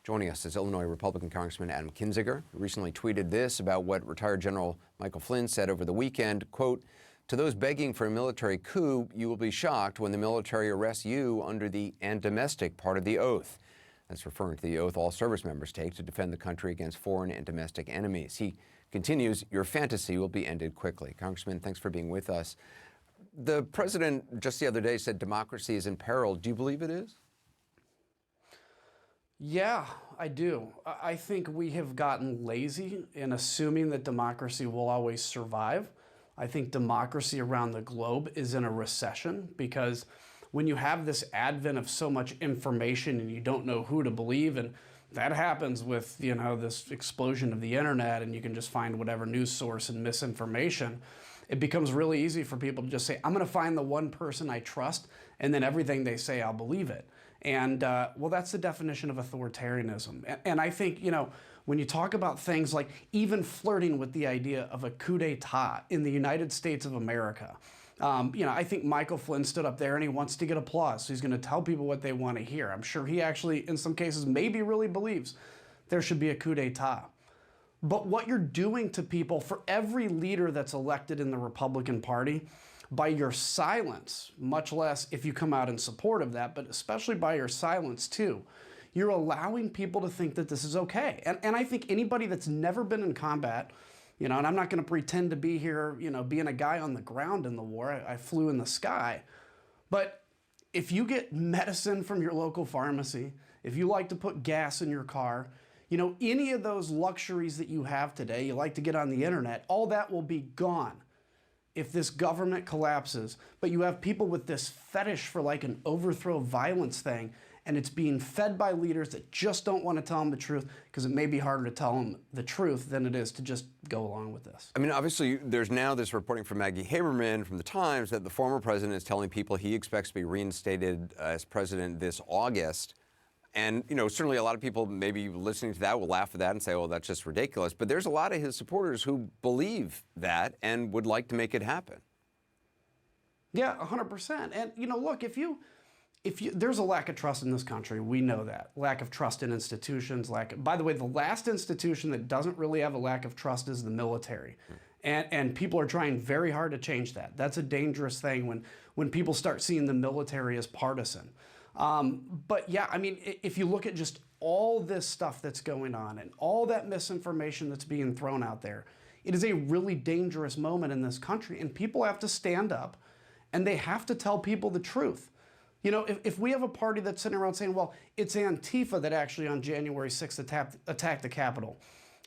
Joining us is Illinois Republican Congressman Adam Kinzinger, who recently tweeted this about what retired General Michael Flynn said over the weekend, quote, "To those begging for a military coup, you will be shocked when the military arrests you under the and domestic part of the oath." That's referring to the oath all service members take to defend the country against foreign and domestic enemies. He continues, "Your fantasy will be ended quickly." Congressman, thanks for being with us. The president just the other day said democracy is in peril. Do you believe it is? Yeah, I do. I think we have gotten lazy in assuming that democracy will always survive. I think democracy around the globe is in a recession because when you have this advent of so much information and you don't know who to believe, and that happens with, this explosion of the internet, and you can just find whatever news source and misinformation, it becomes really easy for people to just say, I'm going to find the one person I trust, and then everything they say, I'll believe it. And well, that's the definition of authoritarianism. And I think, when you talk about things like even flirting with the idea of a coup d'etat in the United States of America, I think Michael Flynn stood up there and he wants to get applause. So he's going to tell people what they want to hear. I'm sure he actually, in some cases, maybe really believes there should be a coup d'etat. But what you're doing to people, for every leader that's elected in the Republican Party, by your silence, much less if you come out in support of that, but especially by your silence too, you're allowing people to think that this is okay. And I think anybody that's never been in combat, and I'm not going to pretend to be here, being a guy on the ground in the war. I flew in the sky. But if you get medicine from your local pharmacy, if you like to put gas in your car, any of those luxuries that you have today, you like to get on the internet, all that will be gone if this government collapses. But you have people with this fetish for like an overthrow violence thing, and it's being fed by leaders that just don't want to tell them the truth because it may be harder to tell them the truth than it is to just go along with this. I mean, obviously, there's now this reporting from Maggie Haberman from the Times that the former president is telling people he expects to be reinstated as president this August. And, certainly a lot of people maybe listening to that will laugh at that and say, oh, that's just ridiculous. But there's a lot of his supporters who believe that and would like to make it happen. Yeah, 100%. And, look, if you there's a lack of trust in this country. We know that. Lack of trust in institutions. By the way, the last institution that doesn't really have a lack of trust is the military. And people are trying very hard to change that. That's a dangerous thing when people start seeing the military as partisan. But yeah, I mean, if you look at just all this stuff that's going on and all that misinformation that's being thrown out there, it is a really dangerous moment in this country, and people have to stand up and they have to tell people the truth. If we have a party that's sitting around saying, well, it's Antifa that actually on January 6th attacked the Capitol,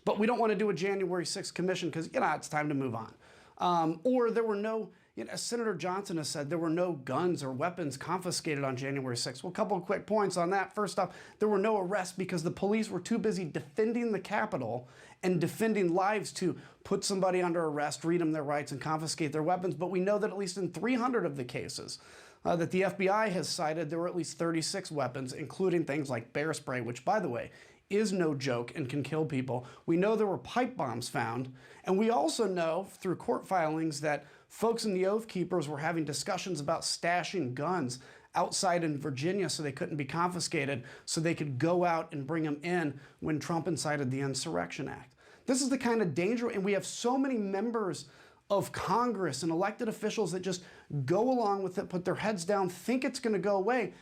but we don't want to do a January 6th commission because, it's time to move on. Or there were no, as Senator Johnson has said, there were no guns or weapons confiscated on January 6th. Well, a couple of quick points on that. First off, there were no arrests because the police were too busy defending the Capitol and defending lives to put somebody under arrest, read them their rights, and confiscate their weapons. But we know that at least in 300 of the cases that the FBI has cited, there were at least 36 weapons, including things like bear spray, which, by the way, is no joke and can kill people. We know there were pipe bombs found, and we also know through court filings that folks in the Oath Keepers were having discussions about stashing guns outside in Virginia so they couldn't be confiscated, so they could go out and bring them in when Trump incited the Insurrection Act. This is the kind of danger, and we have so many members of Congress and elected officials that just go along with it, put their heads down, think it's going to go away.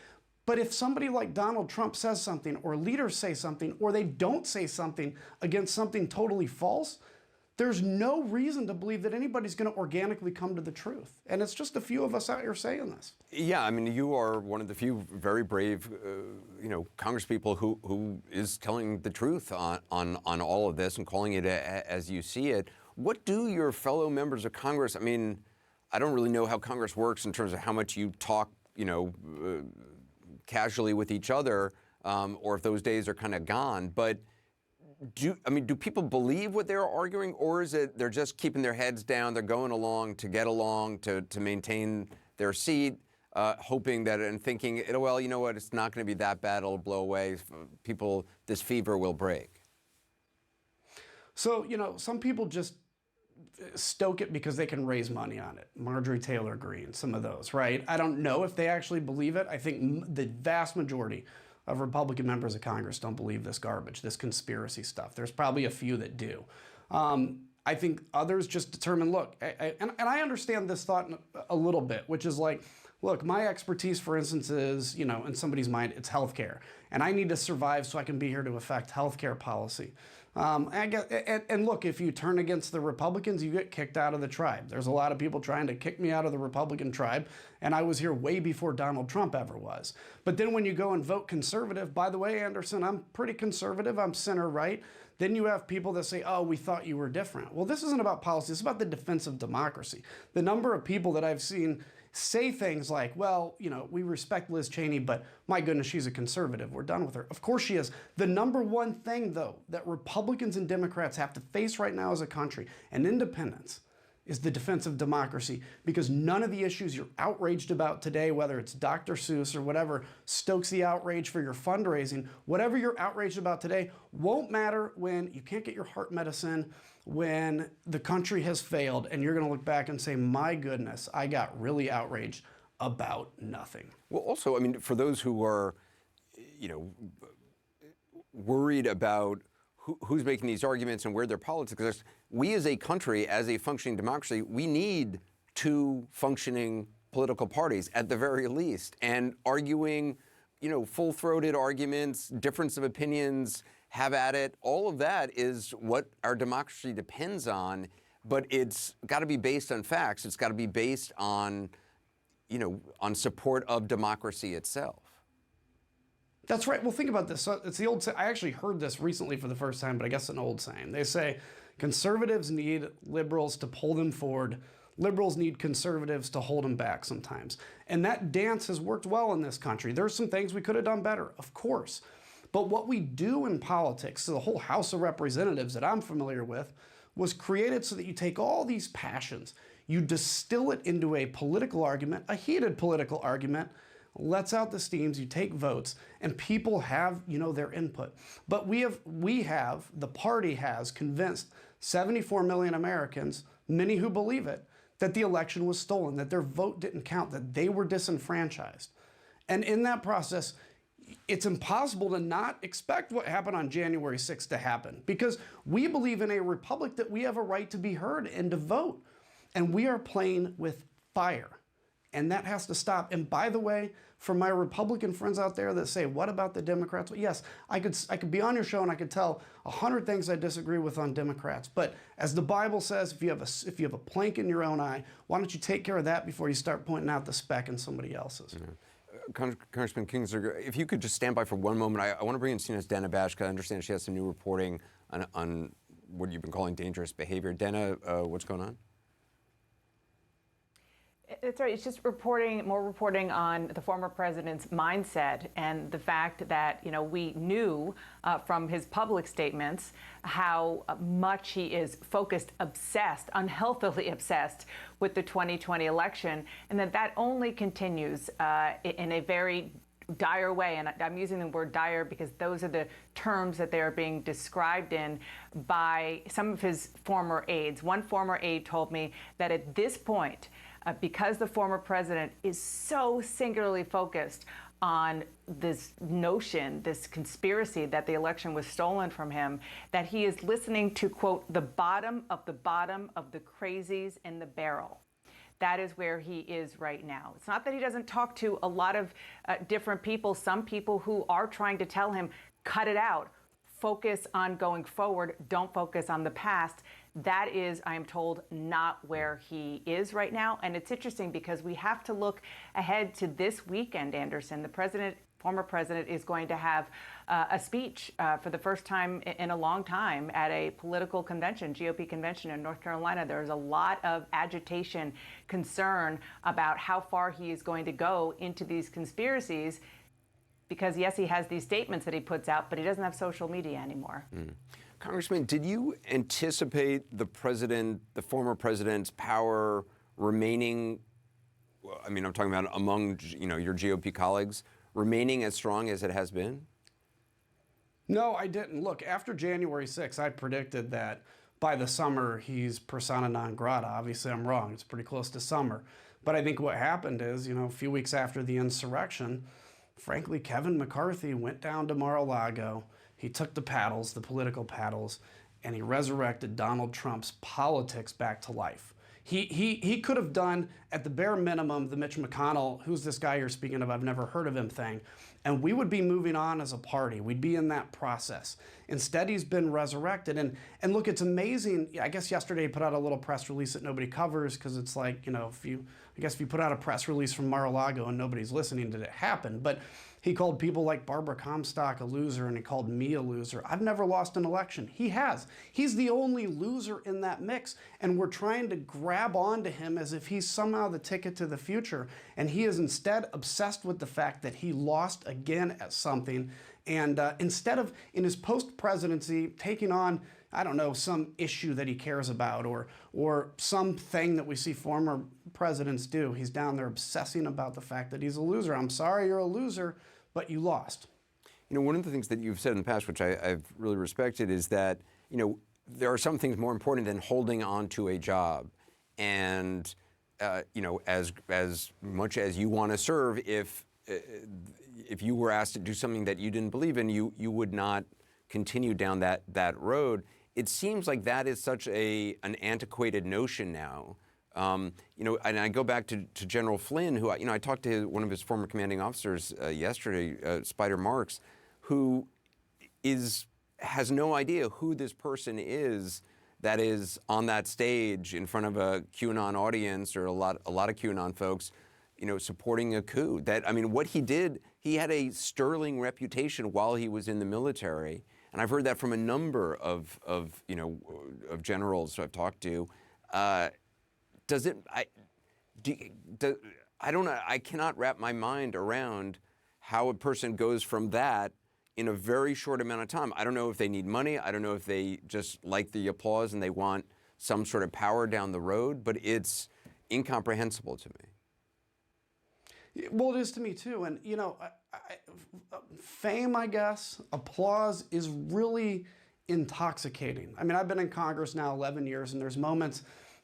But if somebody like Donald Trump says something, or leaders say something, or they don't say something against something totally false, there's no reason to believe that anybody's going to organically come to the truth. And it's just a few of us out here saying this. Yeah, I mean, you are one of the few very brave, congresspeople who is telling the truth on all of this and calling it as you see it. What do your fellow members of Congress, I mean, I don't really know how Congress works in terms of how much you talk, casually with each other, or if those days are kind of gone. But do people believe what they're arguing, or is it they're just keeping their heads down, they're going along to get along, to maintain their seat, hoping that and thinking, well, you know what, it's not going to be that bad, it'll blow away, this fever will break? So, some people just stoke it because they can raise money on it. Marjorie Taylor Greene, some of those, right? I don't know if they actually believe it. I think the vast majority of Republican members of Congress don't believe this garbage, this conspiracy stuff. There's probably a few that do. I think others just determine, look, and I understand this thought a little bit, which is like, look, my expertise, for instance, is, in somebody's mind, it's healthcare. And I need to survive so I can be here to affect healthcare policy. And look, if you turn against the Republicans, you get kicked out of the tribe. There's a lot of people trying to kick me out of the Republican tribe, and I was here way before Donald Trump ever was. But then when you go and vote conservative, by the way, Anderson, I'm pretty conservative, I'm center right. Then you have people that say, oh, we thought you were different. Well, this isn't about policy, it's about the defense of democracy. The number of people that I've seen say things like, well, we respect Liz Cheney, but my goodness, she's a conservative. We're done with her. Of course she is. The number one thing, though, that Republicans and Democrats have to face right now as a country, and independents, is the defense of democracy, because none of the issues you're outraged about today, whether it's Dr. Seuss or whatever stokes the outrage for your fundraising, whatever you're outraged about today won't matter when you can't get your heart medicine, when the country has failed, and you're going to look back and say, my goodness, I got really outraged about nothing. Well, also, I mean, for those who are, worried about who's making these arguments and where their politics are, we as a country, as a functioning democracy, we need two functioning political parties at the very least. And arguing, full-throated arguments, difference of opinions, have at it, all of that is what our democracy depends on, but it's got to be based on facts. It's got to be based on, on support of democracy itself. That's right. Well, think about this. So it's the old saying. I actually heard this recently for the first time, but I guess it's an old saying. They say conservatives need liberals to pull them forward. Liberals need conservatives to hold them back sometimes. And that dance has worked well in this country. There's some things we could have done better, of course. But what we do in politics, so the whole House of Representatives that I'm familiar with, was created so that you take all these passions, you distill it into a political argument, a heated political argument, lets out the steams, you take votes, and people have, their input. But the party has convinced 74 million Americans, many who believe it, that the election was stolen, that their vote didn't count, that they were disenfranchised. And in that process, it's impossible to not expect what happened on January 6th to happen, because we believe in a republic that we have a right to be heard and to vote. And we are playing with fire. And that has to stop. And by the way, for my Republican friends out there that say, what about the Democrats? Well, yes, I could be on your show and I could tell 100 things I disagree with on Democrats. But as the Bible says, if you have a plank in your own eye, why don't you take care of that before you start pointing out the speck in somebody else's? Congressman Kinzinger, if you could just stand by for one moment. I want to bring in CNN's Dana Bashka. I understand she has some new reporting on what you've been calling dangerous behavior. Dana, what's going on? That's right. It's just more reporting on the former president's mindset and the fact that, we knew from his public statements how much he is focused, obsessed, unhealthily obsessed with the 2020 election, and that only continues in a very dire way. And I'm using the word dire because those are the terms that they are being described in by some of his former aides. One former aide told me that at this point, because the former president is so singularly focused on this notion, this conspiracy that the election was stolen from him, that he is listening to, quote, the bottom of the crazies in the barrel. That is where he is right now. It's not that he doesn't talk to a lot of different people, some people who are trying to tell him, cut it out, focus on going forward, don't focus on the past. That is, I am told, not where he is right now. And it's interesting because we have to look ahead to this weekend, Anderson. The former president, is going to have a speech for the first time in a long time at a political convention, GOP convention in North Carolina. There's a lot of agitation, concern about how far he is going to go into these conspiracies. Because, yes, he has these statements that he puts out, but he doesn't have social media anymore. Congressman, did you anticipate the former president's power remaining, I'm talking about among, your GOP colleagues, remaining as strong as it has been? No, I didn't. Look, after January 6th, I predicted that by the summer he's persona non grata. Obviously, I'm wrong. It's pretty close to summer. But I think what happened is, a few weeks after the insurrection, frankly, Kevin McCarthy went down to Mar-a-Lago. He took the paddles, the political paddles, and he resurrected Donald Trump's politics back to life. He could have done, at the bare minimum, the Mitch McConnell, who's this guy you're speaking of, I've never heard of him thing, and we would be moving on as a party. We'd be in that process. Instead, he's been resurrected. And look, it's amazing. I guess yesterday he put out a little press release that nobody covers because it's like, you know, if you put out a press release from Mar-a-Lago and nobody's listening, did it happen? But he called people like Barbara Comstock a loser, and he called me a loser. I've never lost an election. He has. He's the only loser in that mix, and we're trying to grab onto him as if he's somehow the ticket to the future. And he is instead obsessed with the fact that he lost again at something. And instead of, in his post-presidency, taking on, I don't know, some issue that he cares about or something that we see former presidents do, he's down there obsessing about the fact that he's a loser. I'm sorry you're a loser, but you lost. You know, one of the things that you've said in the past, which I've really respected, is that, you know, there are some things more important than holding on to a job. And, you know, as much as you want to serve, if you were asked to do something that you didn't believe in, you would not continue down that road. It seems like that is such an antiquated notion now. You know, and I go back to General Flynn, who, you know, I talked to one of his former commanding officers yesterday, Spider Marks, who has no idea who this person is that is on that stage in front of a QAnon audience or a lot of QAnon folks, you know, supporting a coup. That, I mean, what he did, he had a sterling reputation while he was in the military. And I've heard that from a number of you know, of generals who I've talked to. I don't know, I cannot wrap my mind around how a person goes from that in a very short amount of time. I don't know if they need money. I don't know if they just like the applause and they want some sort of power down the road, but it's incomprehensible to me. Well, it is to me too. And, you know, fame, I guess, applause is really intoxicating. I mean, I've been in Congress now 11 years, and there's moments,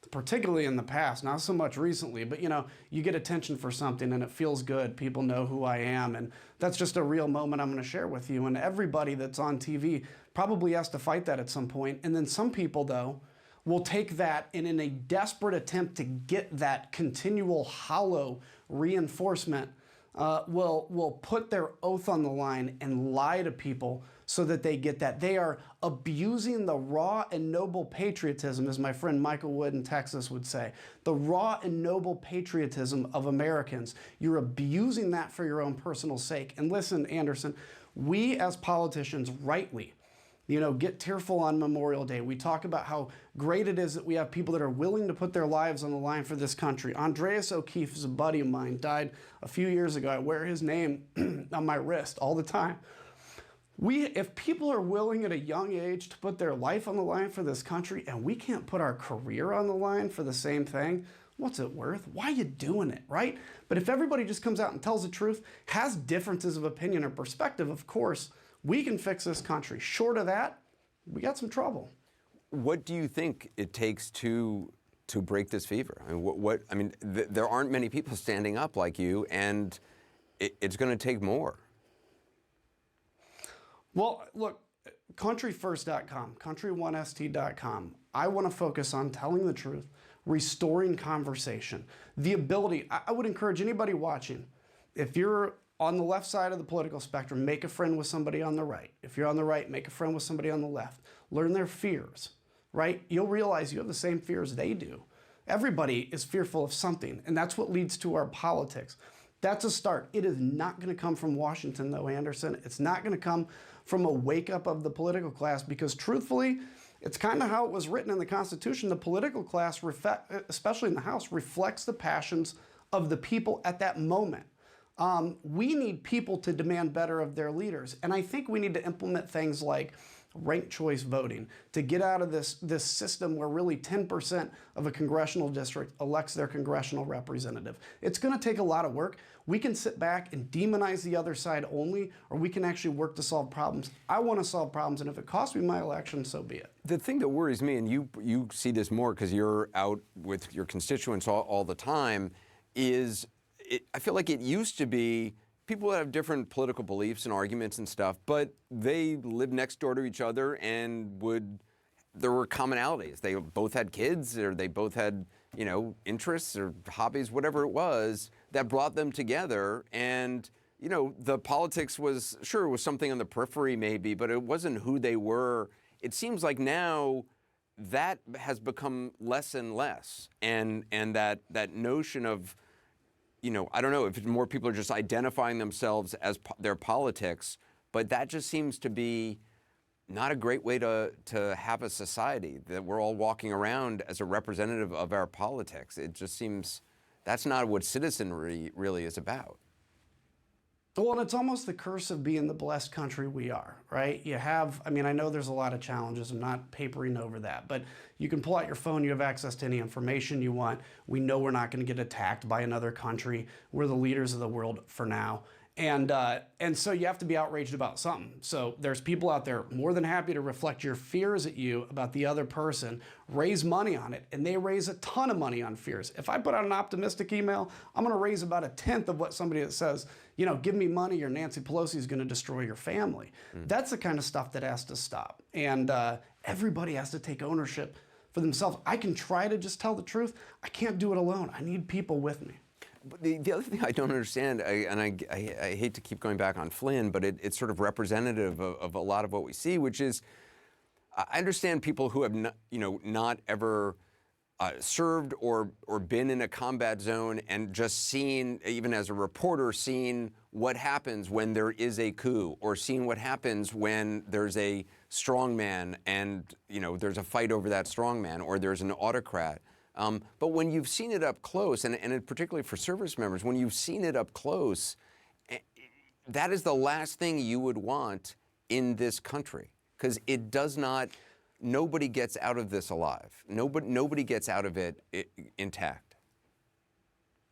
particularly in the past, not so much recently, but, you know, you get attention for something and it feels good. People know who I am. And that's just a real moment I'm going to share with you. And everybody that's on TV probably has to fight that at some point. And then some people, though, will take that and in a desperate attempt to get that continual hollow reinforcement, will put their oath on the line and lie to people so that they get that. They are abusing the raw and noble patriotism, as my friend Michael Wood in Texas would say, the raw and noble patriotism of Americans. You're abusing that for your own personal sake. And listen, Anderson, we as politicians rightly, you know, get tearful on Memorial Day. We talk about how great it is that we have people that are willing to put their lives on the line for this country. Andreas O'Keefe is a buddy of mine, died a few years ago. I wear his name on my wrist all the time. If people are willing at a young age to put their life on the line for this country and we can't put our career on the line for the same thing, what's it worth? Why are you doing it, right? But if everybody just comes out and tells the truth, has differences of opinion or perspective, of course, we can fix this country. Short of that, we got some trouble. What do you think it takes to break this fever? I mean, there aren't many people standing up like you, and it's going to take more. Well, look, countryfirst.com, country1st.com. I want to focus on telling the truth, restoring conversation, the ability. I would encourage anybody watching, if you're on the left side of the political spectrum, make a friend with somebody on the right. If you're on the right, make a friend with somebody on the left. Learn their fears, right? You'll realize you have the same fears they do. Everybody is fearful of something, and that's what leads to our politics. That's a start. It is not going to come from Washington, though, Anderson. It's not going to come from a wake-up of the political class, because truthfully, it's kind of how it was written in the Constitution. The political class, especially in the House, reflects the passions of the people at that moment. We need people to demand better of their leaders. And I think we need to implement things like ranked choice voting to get out of this system where really 10% of a congressional district elects their congressional representative. It's going to take a lot of work. We can sit back and demonize the other side only, or we can actually work to solve problems. I want to solve problems, and if it costs me my election, so be it. The thing that worries me, and you see this more because you're out with your constituents all the time, is I feel like it used to be people that have different political beliefs and arguments and stuff, but they lived next door to each other and there were commonalities. They both had kids, or they both had, interests or hobbies, whatever it was, that brought them together. And, the politics was something on the periphery maybe, but it wasn't who they were. It seems like now that has become less and less. And that notion of, I don't know if more people are just identifying themselves as their politics, but that just seems to be not a great way to have a society, that we're all walking around as a representative of our politics. It just seems that's not what citizenry really is about. Well, and it's almost the curse of being the blessed country we are, right? I know there's a lot of challenges. I'm not papering over that, but you can pull out your phone. You have access to any information you want. We know we're not going to get attacked by another country. We're the leaders of the world for now. And so you have to be outraged about something. So there's people out there more than happy to reflect your fears at you about the other person, raise money on it, and they raise a ton of money on fears. If I put out an optimistic email, I'm going to raise about 1/10 of what somebody that says, give me money or Nancy Pelosi is going to destroy your family. That's the kind of stuff that has to stop. And everybody has to take ownership for themselves. I can try to just tell the truth. I can't do it alone. I need people with me. But the other thing I don't understand, I hate to keep going back on Flynn, but it's sort of representative of a lot of what we see, which is, I understand people who have not ever served or been in a combat zone and just seen, even as a reporter, seen what happens when there is a coup, or seen what happens when there's a strongman and there's a fight over that strongman, or there's an autocrat. But when you've seen it up close, and particularly for service members, when you've seen it up close, that is the last thing you would want in this country, because it does not. Nobody gets out of this alive. Nobody gets out of it intact.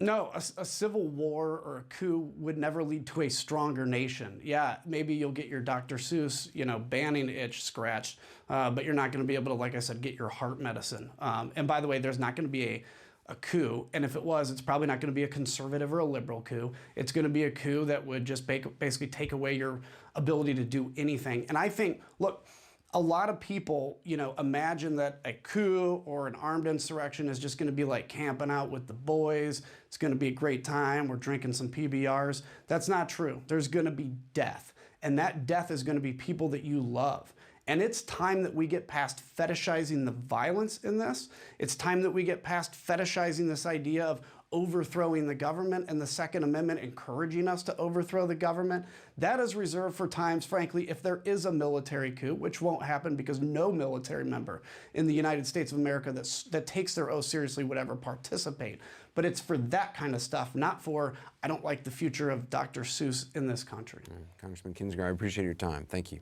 No, a civil war or a coup would never lead to a stronger nation. Yeah, maybe you'll get your Dr. Seuss, banning itch scratched, but you're not going to be able to, like I said, get your heart medicine. And by the way, there's not going to be a coup, and if it was, it's probably not going to be a conservative or a liberal coup. It's going to be a coup that would just basically take away your ability to do anything. And I think, look, a lot of people, imagine that a coup or an armed insurrection is just going to be like camping out with the boys. It's going to be a great time. We're drinking some PBRs. That's not true. There's going to be death. And that death is going to be people that you love. And it's time that we get past fetishizing the violence in this. It's time that we get past fetishizing this idea of overthrowing the government and the Second Amendment encouraging us to overthrow the government. That is reserved for times, frankly, if there is a military coup, which won't happen because no military member in the United States of America that takes their oath seriously would ever participate. But it's for that kind of stuff, not for, I don't like the future of Dr. Seuss in this country. Congressman Kinzinger, I appreciate your time. Thank you.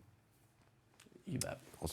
You bet.